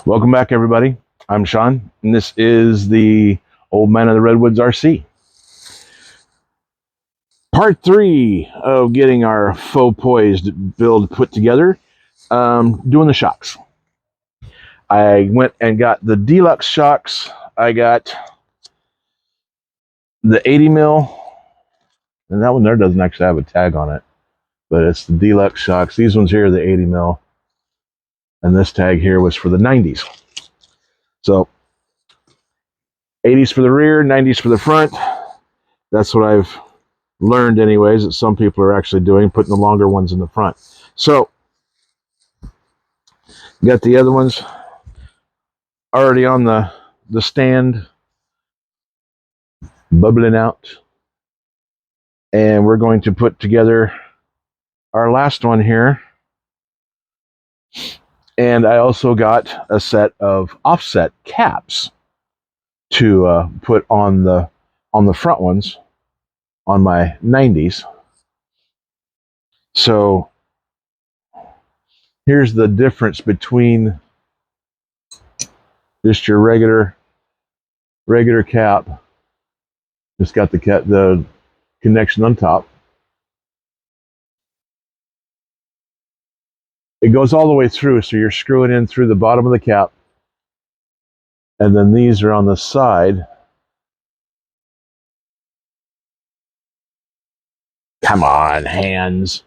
Welcome back, everybody. I'm Sean, and this is the Old Man of the Redwoods RC. Part 3 of getting our faux poised build put together, doing the shocks. I went and got the deluxe shocks. I got the 80 mil, and that one there doesn't actually have a tag on it, but it's the deluxe shocks. These ones here are the 80 mil, and this tag here was for the 90s. So 80s for the rear, 90s for the front. That's what I've learned anyways, that some people are actually doing, putting the longer ones in the front. So got the other ones already on the stand, bubbling out, and we're going to put together our last one here. And I also got a set of offset caps to put on the front ones on my 90s. So here's the difference between just your regular cap. Just got the connection on top. It goes all the way through, so you're screwing in through the bottom of the cap, and then these are on the side. Come on, hands.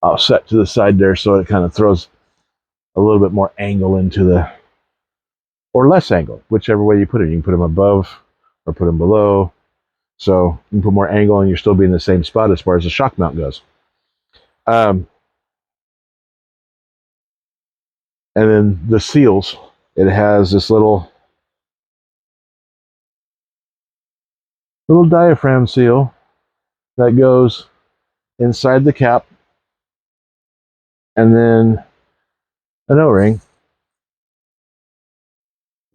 I'll set to the side there so it kind of throws a little bit more angle into the, or less angle, whichever way you put it. You can put them above or put them below. So you can put more angle and you're still be in the same spot as far as the shock mount goes. And then the seals, it has this little diaphragm seal that goes inside the cap, and then an O-ring.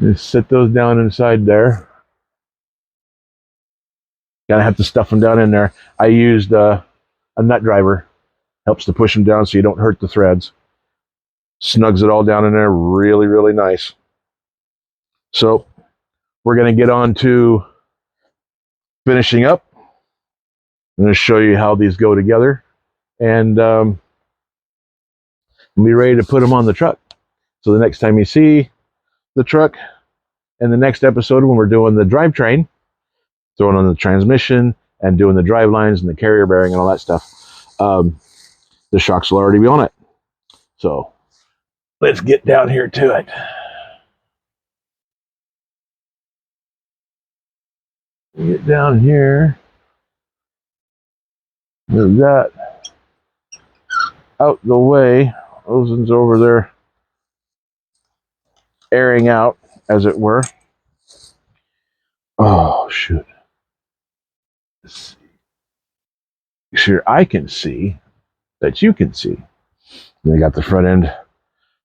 Just sit those down inside there. Gotta have to stuff them down in there. I used a nut driver. Helps to push them down so you don't hurt the threads. Snugs it all down in there really, really nice. So we're going to get on to finishing up. I'm going to show you how these go together, and be ready to put them on the truck. So the next time you see the truck in the next episode, when we're doing the drivetrain, throwing on the transmission and doing the drive lines and the carrier bearing and all that stuff, the shocks will already be on it. So let's get down here to it. Get down here. Move that out the way. Those ones over there airing out, as it were. Oh, shoot. Let's see. Make sure I can see that you can see. They got the front end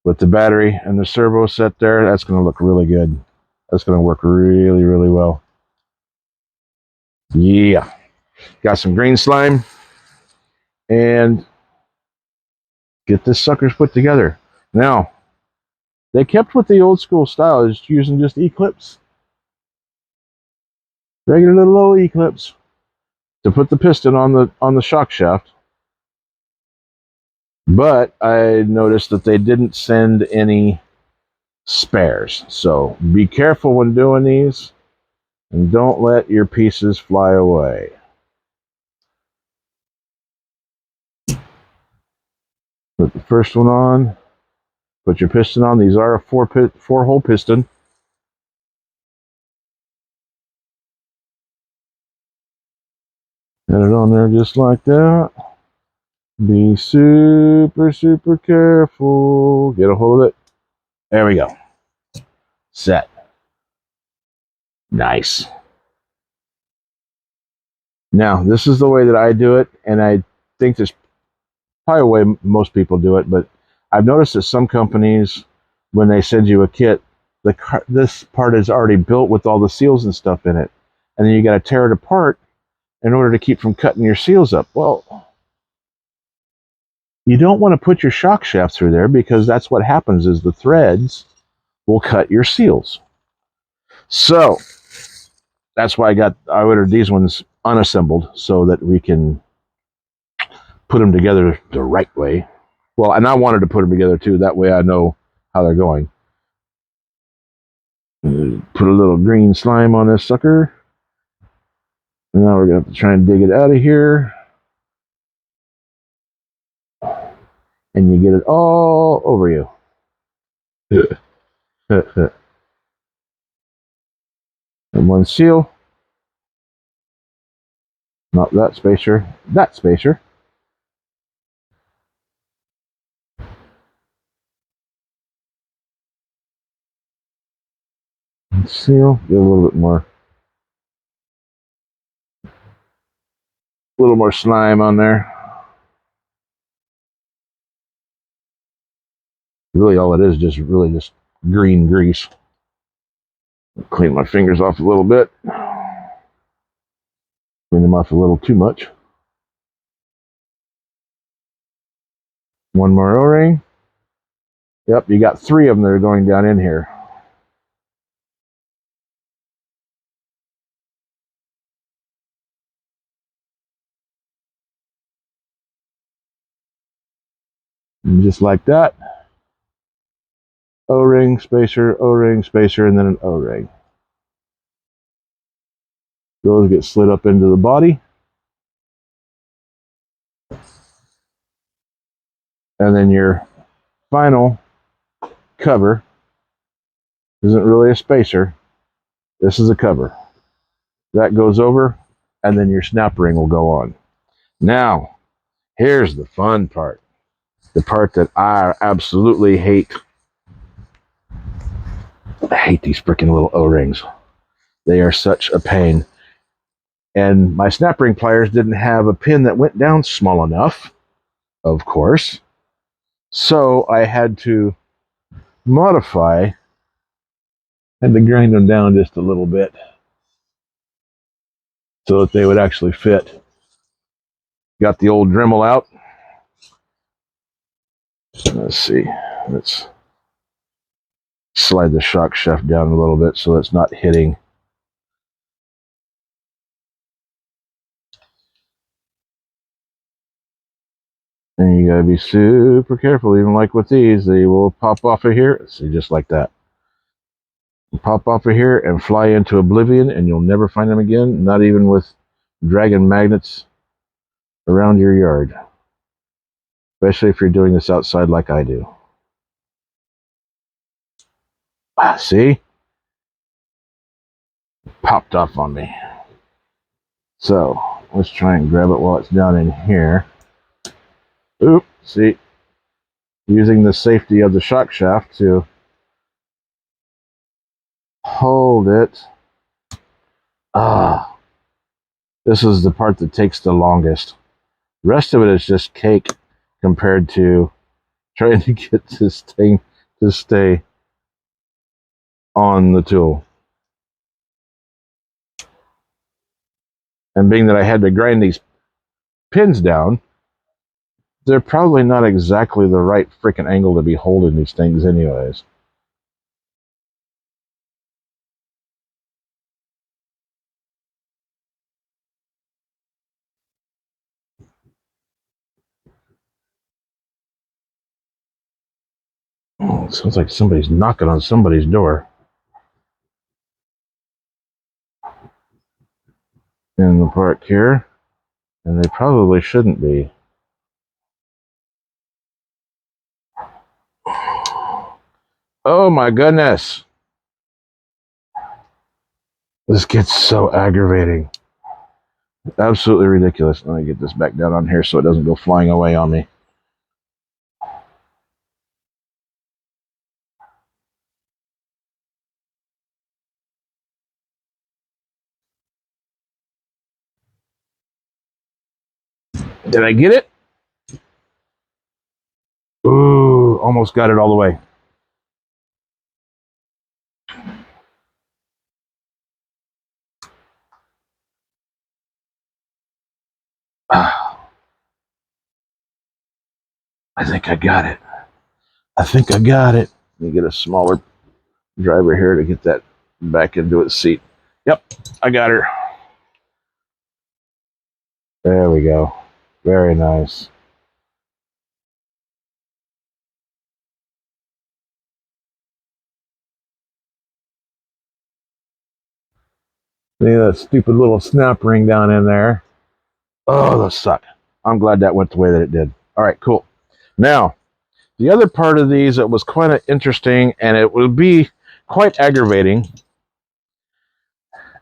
with the battery and the servo set there. That's going to look really good. That's going to work really, really well. Yeah. Got some green slime. And get this suckers put together. Now, they kept with the old school style, is using just E-clips. Regular little old E-clips to put the piston on the shock shaft. But I noticed that they didn't send any spares. So be careful when doing these, and don't let your pieces fly away. Put the first one on. Put your piston on. These are a four-hole piston. Get it on there just like that. Be super, super careful. Get a hold of it. There we go. Set. Nice. Now, this is the way that I do it, and I think there's probably a way most people do it, but I've noticed that some companies, when they send you a kit, this part is already built with all the seals and stuff in it, and then you got to tear it apart in order to keep from cutting your seals up. Well, You don't want to put your shock shaft through there because that's what happens is the threads will cut your seals. So that's why I ordered these ones unassembled so that we can put them together the right way. Well, and I wanted to put them together too. That way I know how they're going. Put a little green slime on this sucker. And now we're going to have to try and dig it out of here. And you get it all over you. And one seal. Not that spacer. That spacer. Seal. Get a little bit more. A little more slime on there. Really all it is just green grease. Clean my fingers off a little bit. Clean them off a little too much. One more O-ring. Yep, you got 3 of them that are going down in here. And just like that. O-ring, spacer, and then an O-ring. Those get slid up into the body. And then your final cover isn't really a spacer. This is a cover. That goes over, and then your snap ring will go on. Now, here's the fun part. The part that I absolutely hate. I hate these freaking little O-rings. They are such a pain. And my snap ring pliers didn't have a pin that went down small enough, of course. So I had to modify and to grind them down just a little bit so that they would actually fit. Got the old Dremel out. Let's see. Let's slide the shock shaft down a little bit so it's not hitting. And you gotta be super careful, even like with these, they will pop off of here. See, just like that. Pop off of here and fly into oblivion, and you'll never find them again, not even with dragging magnets around your yard. Especially if you're doing this outside like I do. See? Popped off on me. So, let's try and grab it while it's down in here. Oop, see? Using the safety of the shock shaft to hold it. This is the part that takes the longest. The rest of it is just cake compared to trying to get this thing to stay on the tool. And being that I had to grind these pins down, they're probably not exactly the right freaking angle to be holding these things anyways. Oh, it sounds like somebody's knocking on somebody's door. In the park here. And they probably shouldn't be. Oh my goodness. This gets so aggravating. Absolutely ridiculous. Let me get this back down on here so it doesn't go flying away on me. Did I get it? Ooh, almost got it all the way. I think I got it. I think I got it. Let me get a smaller driver here to get that back into its seat. Yep, I got her. There we go. Very nice. See that stupid little snap ring down in there. Oh, those suck. I'm glad that went the way that it did. All right, cool. Now, the other part of these that was quite interesting, and it will be quite aggravating,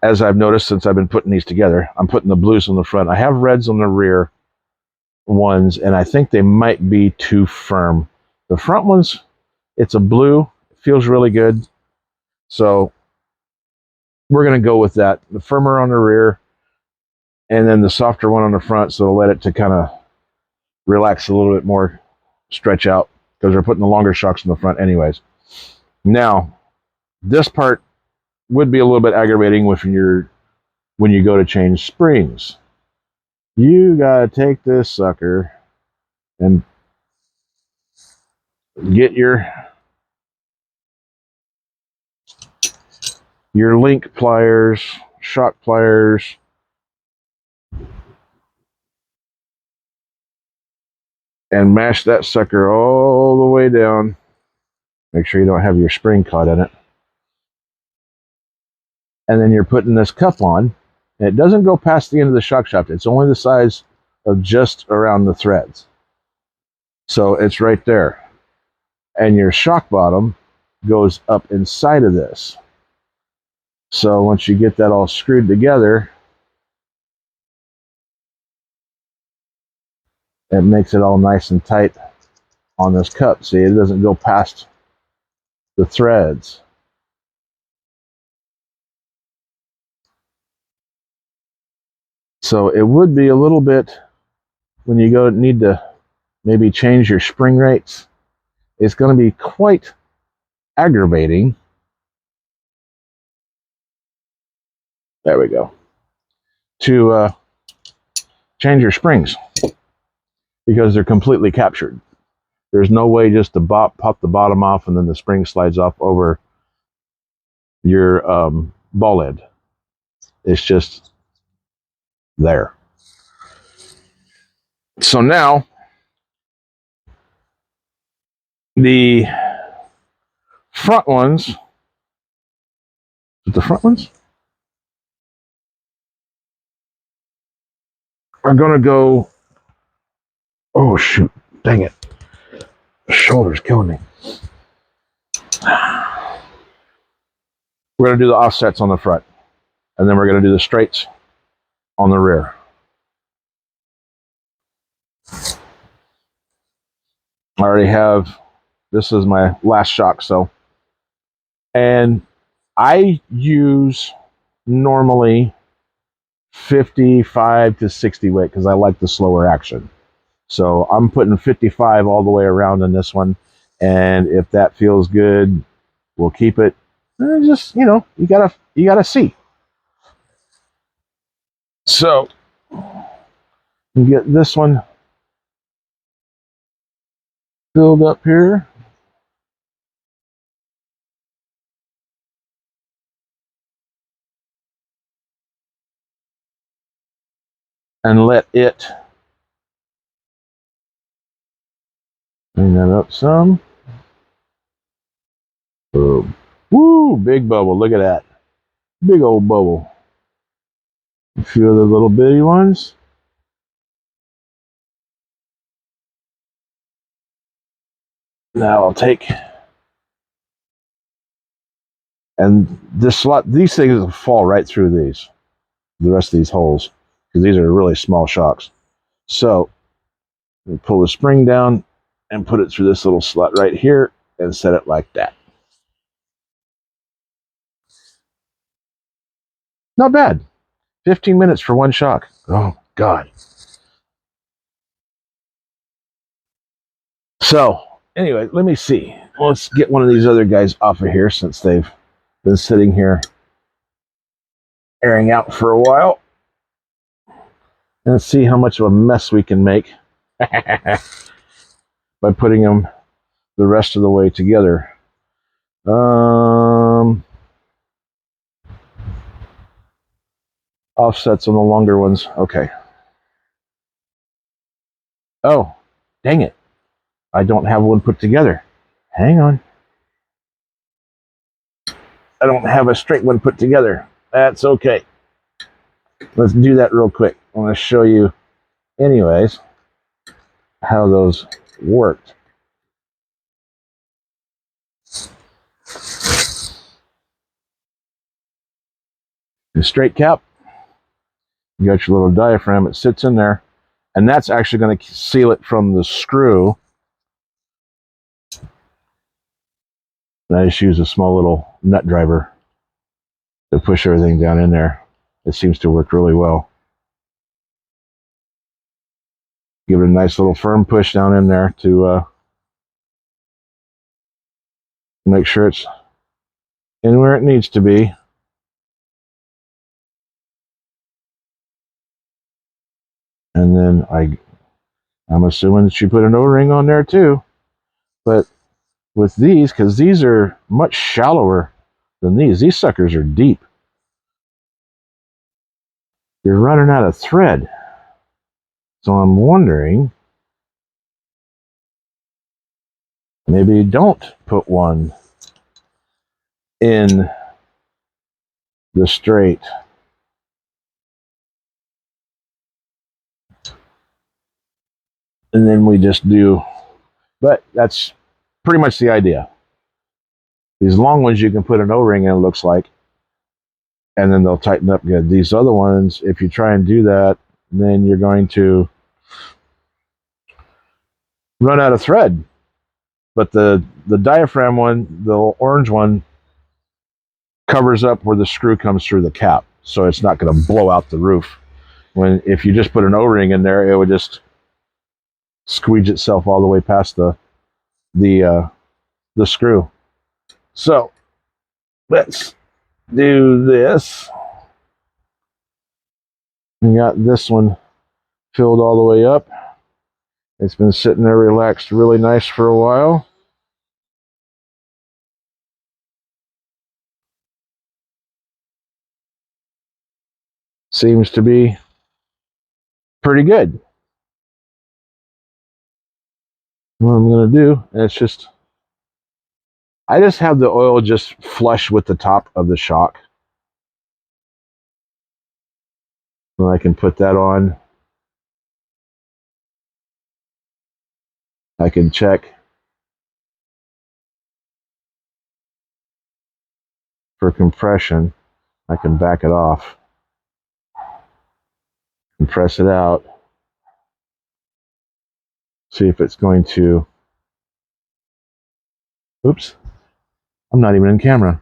as I've noticed since I've been putting these together. I'm putting the blues on the front. I have reds on the rear ones, and I think they might be too firm. The front ones, it's a blue. It feels really good. So we're going to go with that. The firmer on the rear, and then the softer one on the front, so it'll let it to kind of relax a little bit more, stretch out, because we're putting the longer shocks in the front anyways. Now, this part would be a little bit aggravating when you go to change springs. You gotta take this sucker and get your link pliers, shock pliers, and mash that sucker all the way down. Make sure you don't have your spring caught in it. And then you're putting this cup on, and it doesn't go past the end of the shock shaft. It's only the size of just around the threads. So it's right there. And your shock bottom goes up inside of this. So once you get that all screwed together, it makes it all nice and tight on this cup. See, it doesn't go past the threads. So it would be a little bit, when you go need to maybe change your spring rates, it's going to be quite aggravating. There we go. To change your springs, because they're completely captured. There's no way just to pop the bottom off and then the spring slides off over your ball end. It's just there. So now the front ones, are going to go. Oh shoot! Dang it! The shoulder's killing me. We're going to do the offsets on the front, and then we're going to do the straights on the rear. I already have. This is my last shock, so, and I use normally 55 to 60 weight because I like the slower action. So I'm putting 55 all the way around in this one, and if that feels good, we'll keep it. And just, you gotta see. So you get this one filled up here. And let it bring that up some. Boom. Woo, big bubble. Look at that. Big old bubble. A few of the little bitty ones. Now I'll take, and this slot, these things will fall right through the rest of these holes, because these are really small shocks. So we pull the spring down and put it through this little slot right here and set it like that. Not bad. 15 minutes for one shock. Oh, God. So, anyway, let me see. Let's get one of these other guys off of here since they've been sitting here airing out for a while. And see how much of a mess we can make. by putting them the rest of the way together. Offsets on the longer ones. Okay. Oh, dang it. I don't have one put together. Hang on. I don't have a straight one put together. That's okay. Let's do that real quick. I want to show you, anyways, how those worked. The straight cap, you got your little diaphragm, it sits in there, and that's actually going to seal it from the screw. And I just use a small little nut driver to push everything down in there. It seems to work really well. Give it a nice little firm push down in there to make sure it's in where it needs to be. And then I'm assuming that you put an O-ring on there too. But with these, because these are much shallower than these suckers are deep. You're running out of thread. So I'm wondering, maybe don't put one in the straight. And then we just do, but that's pretty much the idea. These long ones you can put an O-ring in, it looks like, and then they'll tighten up good. These other ones, if you try and do that, then you're going to run out of thread. But the diaphragm one, the orange one, covers up where the screw comes through the cap, so it's not going to blow out the roof. When if you just put an O-ring in there, it would just squeeze itself all the way past the screw. So let's do this. We got this one filled all the way up. It's been sitting there relaxed really nice for a while. Seems to be pretty good. What I'm going to do, it's just, I just have the oil just flush with the top of the shock. And I can put that on. I can check for compression. I can back it off and press it out. See if it's going to, oops, I'm not even in camera.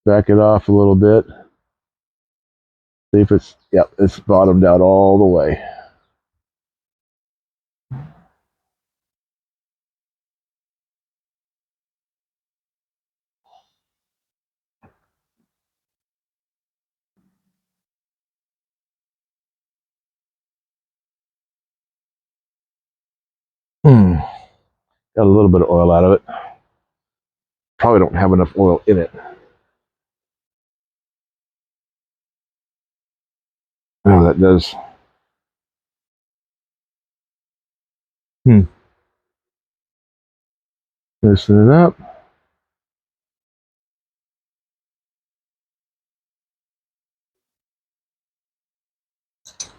Back it off a little bit. See if it's, yep, it's bottomed out all the way. Got a little bit of oil out of it. Probably don't have enough oil in it. Oh, that does. Loosen it up.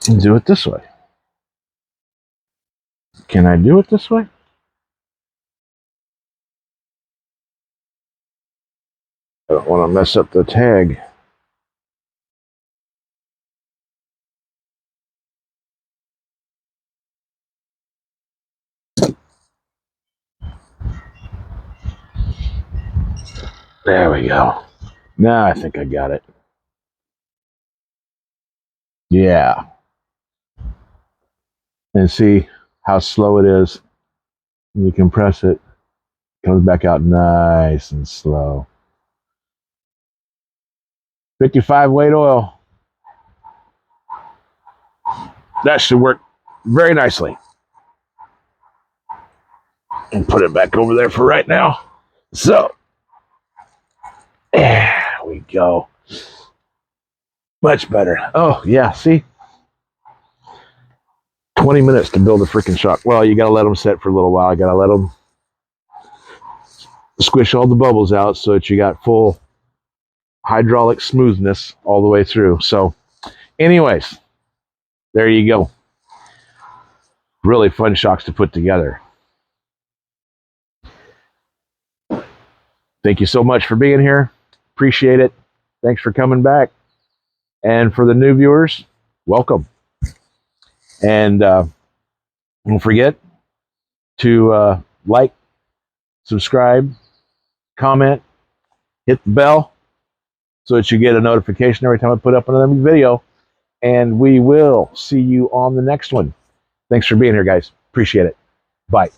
And do it this way. Can I do it this way? I don't want to mess up the tag. There we go. Now I think I got it. Yeah. And see how slow it is. You can press it. It comes back out nice and slow. 55 weight oil. That should work very nicely. and put it back over there for right now. So, there we go. Much better. Oh, yeah, see? 20 minutes to build a freaking shock. Well, you got to let them set for a little while. You got to let them squish all the bubbles out so that you got full hydraulic smoothness all the way through. So, anyways, there you go. Really fun shocks to put together. Thank you so much for being here. Appreciate it. Thanks for coming back. And for the new viewers, welcome. And don't forget to like, subscribe, comment, hit the bell so that you get a notification every time I put up another video. And we will see you on the next one. Thanks for being here, guys. Appreciate it. Bye.